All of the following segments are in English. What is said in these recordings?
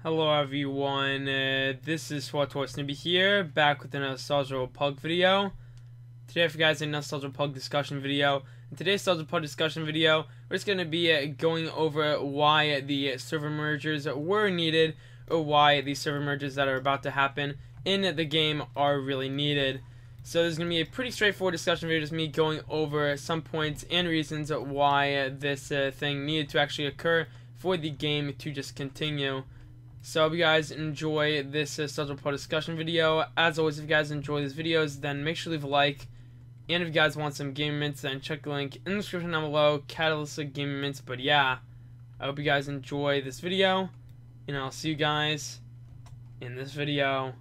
Hello everyone, this is Supersnoopy here, back with another Nostalgia Pug video. Today for you guys a Nostalgia Pug discussion video. In today's Nostalgia Pug discussion video, we're just going to be going over why the server mergers were needed, or why the server mergers that are about to happen in the game are really needed. So there's going to be a pretty straightforward discussion video, just me going over some points and reasons why this thing needed to actually occur for the game to just continue. So I hope you guys enjoy this Nostalgia Pug discussion video. As always, if you guys enjoy these videos, then make sure to leave a like. And if you guys want some gaming mints, then check the link in the description down below. Catalyst gaming mints. But yeah, I hope you guys enjoy this video, and I'll see you guys in this video.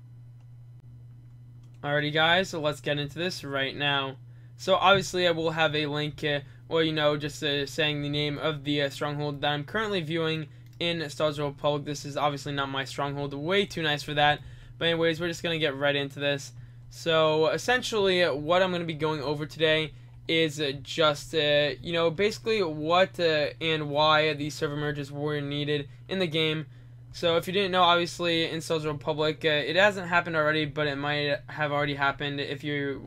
Alrighty guys, so let's get into this right now. So obviously I will have a link, or just saying the name of the Stronghold that I'm currently viewing in Nostalgia Pug. This is obviously not my Stronghold, way too nice for that. But anyways, we're just going to get right into this. So essentially what I'm going to be going over today is just, basically what and why these server merges were needed in the game. So if you didn't know, obviously in Nostalgia Republic, it hasn't happened already, but it might have already happened if you're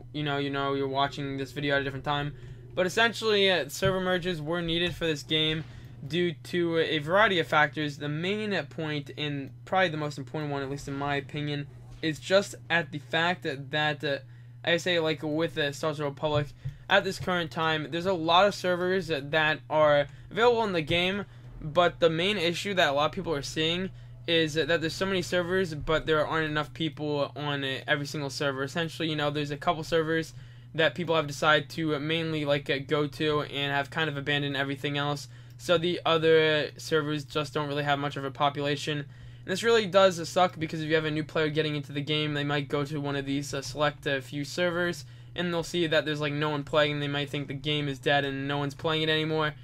watching this video at a different time. But essentially, server merges were needed for this game due to a variety of factors. The main point, and probably the most important one, at least in my opinion, is just at the fact that I say, like with the Nostalgia Republic, at this current time, there's a lot of servers that are available in the game. But the main issue that a lot of people are seeing is that there's so many servers, but there aren't enough people on every single server. Essentially, there's a couple servers that people have decided to mainly go to and have kind of abandoned everything else. So the other servers just don't really have much of a population. And this really does suck, because if you have a new player getting into the game, they might go to one of these select few servers, and they'll see that there's no one playing, and they might think the game is dead and no one's playing it anymore.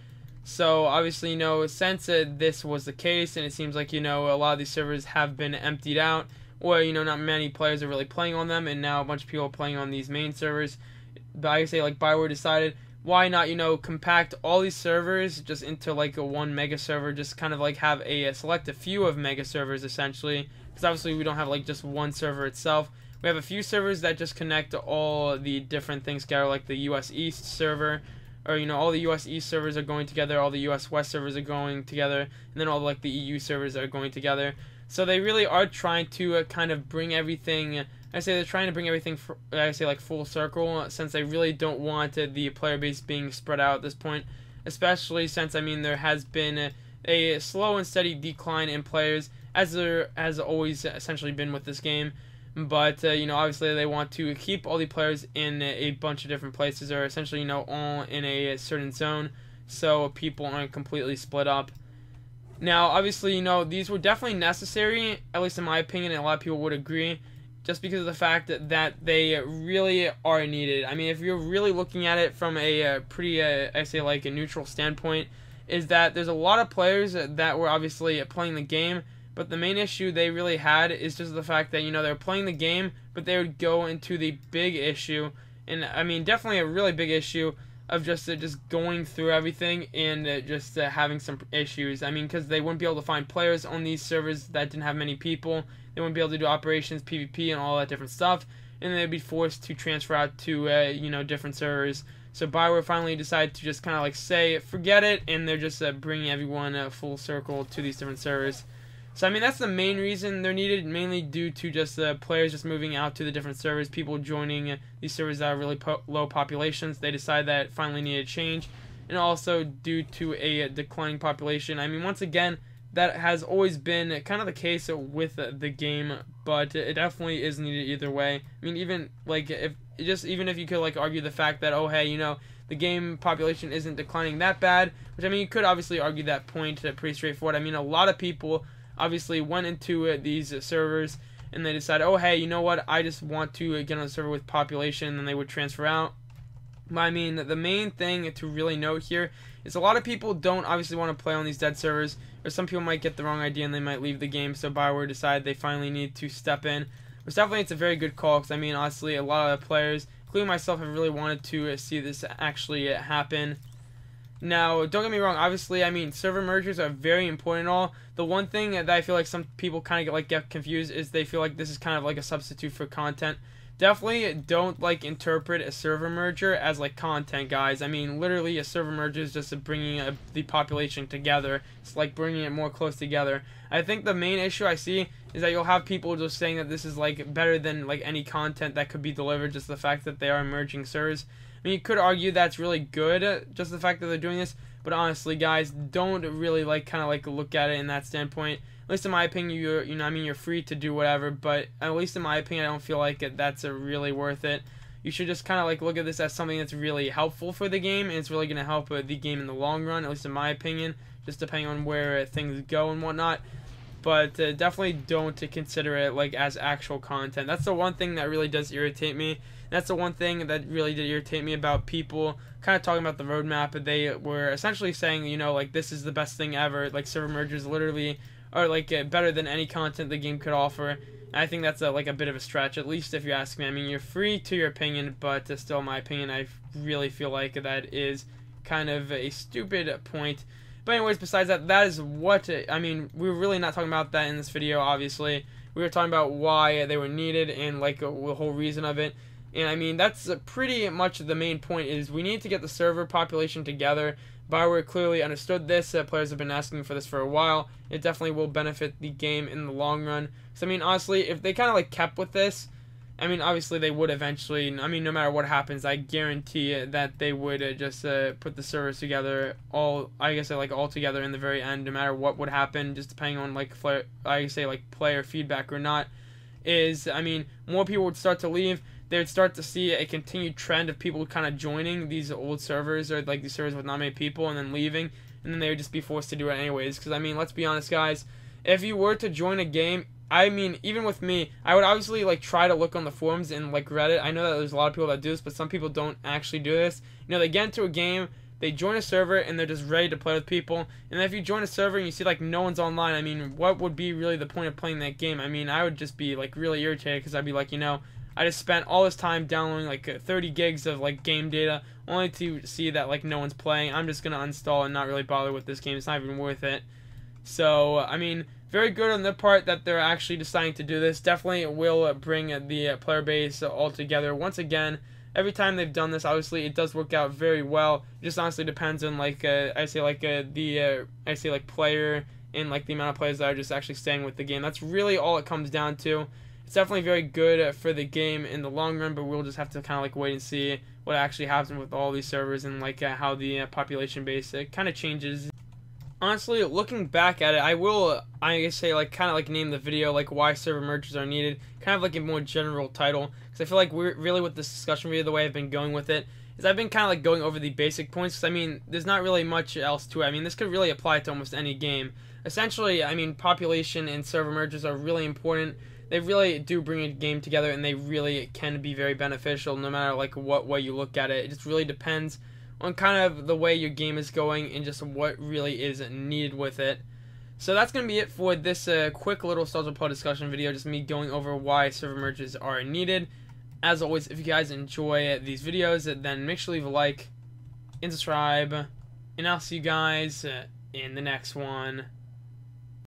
So obviously, since this was the case, and it seems like, a lot of these servers have been emptied out, or, not many players are really playing on them, and now a bunch of people are playing on these main servers. But I say, Bioware decided, why not, compact all these servers just into a one mega server, just kind of have select a few of mega servers essentially, because obviously we don't have just one server itself. We have a few servers that just connect to all the different things together, like the US East server, or all the US East servers are going together, all the US West servers are going together, and then all the EU servers are going together. So they really are trying to kind of bring everything. I say they're trying to bring everything, full circle, since they really don't want the player base being spread out at this point, especially since, there has been a slow and steady decline in players, as there has always essentially been with this game. But, obviously they want to keep all the players in a bunch of different places, or essentially, all in a certain zone, so people aren't completely split up. Now, obviously, these were definitely necessary, at least in my opinion, and a lot of people would agree, just because of the fact that they really are needed. If you're really looking at it from a pretty, a neutral standpoint, is that there's a lot of players that were obviously playing the game, but the main issue they really had is just the fact that, they were playing the game, but they would go into the big issue, and definitely a really big issue, of just going through everything and just having some issues. Because they wouldn't be able to find players on these servers that didn't have many people. They wouldn't be able to do operations, PvP, and all that different stuff, and they'd be forced to transfer out to different servers. So Bioware finally decided to just kind of say forget it, and they're just bringing everyone full circle to these different servers. So that's the main reason they're needed, mainly due to just players just moving out to the different servers, people joining these servers that are really low populations. They decided that it finally needed change, and also due to a declining population. Once again, that has always been kind of the case with the game, but it definitely is needed either way. Even even if you could argue the fact that, oh hey, the game population isn't declining that bad, which you could obviously argue that point pretty straightforward. A lot of people obviously went into these servers and they decided, oh hey, what, I just want to get on a server with population, and then they would transfer out. But the main thing to really note here is a lot of people don't obviously want to play on these dead servers, or some people might get the wrong idea and they might leave the game. So Bioware decided they finally need to step in, which definitely it's a very good call, because honestly, a lot of the players, including myself, have really wanted to see this actually happen. Now, don't get me wrong, obviously, I mean, server mergers are very important and all. The one thing that I feel like some people kind of get confused is they feel like this is kind of like a substitute for content. Definitely don't like interpret a server merger as like content, guys. I mean, literally, a server merger is just bringing the population together. It's like bringing it more close together. I think the main issue I see is that you'll have people just saying that this is like better than like any content that could be delivered. Just the fact that they are merging servers. I mean, you could argue that's really good, just the fact that they're doing this. But honestly, guys, don't really like kind of like look at it in that standpoint. At least in my opinion, you're free to do whatever, but at least in my opinion, I don't feel like that's really worth it. You should just kind of like look at this as something that's really helpful for the game, and it's really going to help the game in the long run, at least in my opinion, just depending on where things go and whatnot. But definitely don't consider it like as actual content. That's the one thing that really does irritate me. That's the one thing that really did irritate me about people kind of talking about the roadmap. They were essentially saying, like this is the best thing ever. Like server mergers literally are like better than any content the game could offer. And I think that's like a bit of a stretch, at least if you ask me. I mean, you're free to your opinion, but still, in my opinion, I really feel like that is kind of a stupid point. But anyways, besides that, that is what, I mean, we're really not talking about that in this video, obviously. We were talking about why they were needed and like the whole reason of it. And I mean, that's pretty much the main point, is we need to get the server population together. Bioware clearly understood this. Players have been asking for this for a while. It definitely will benefit the game in the long run. So I mean, honestly, if they kind of like kept with this, I mean, obviously they would eventually. I mean, no matter what happens, I guarantee that they would just put the servers together all together in the very end, no matter what would happen, just depending on like player feedback or not. I mean, more people would start to leave. They would start to see a continued trend of people kind of joining these old servers, or like these servers with not many people, and then leaving, and then they would just be forced to do it anyways. Because I mean, let's be honest, guys, if you were to join a game, I mean, even with me, I would obviously like try to look on the forums and like Reddit. I know that there's a lot of people that do this, but some people don't actually do this. They get into a game, they join a server, and they're just ready to play with people. And then if you join a server and you see like no one's online, I mean, what would be really the point of playing that game? I mean, I would just be like really irritated, because I'd be like, I just spent all this time downloading like 30 gigs of like game data only to see that like no one's playing. I'm just gonna uninstall and not really bother with this game. It's not even worth it. So I mean, very good on their part that they're actually deciding to do this. Definitely will bring the player base all together once again. Every time they've done this, obviously it does work out very well. It just honestly depends on like player and like the amount of players that are just actually staying with the game. That's really all it comes down to. It's definitely very good for the game in the long run, but we'll just have to kind of like wait and see what actually happens with all these servers, and like how the population base kind of changes. Honestly, looking back at it, I guess say like kind of like name the video like why server mergers are needed, kind of like a more general title, because I feel like we're really with this discussion video, the way I've been going with it is I've been kind of like going over the basic points, because I mean, there's not really much else to it. I mean, this could really apply to almost any game. Essentially, I mean, population and server mergers are really important. They really do bring a game together, and they really can be very beneficial no matter like what way you look at it. It just really depends on kind of the way your game is going and just what really is needed with it. So that's going to be it for this quick little SWTOR discussion video, just me going over why server merges are needed. As always, if you guys enjoy these videos, then make sure to leave a like and subscribe, and I'll see you guys in the next one.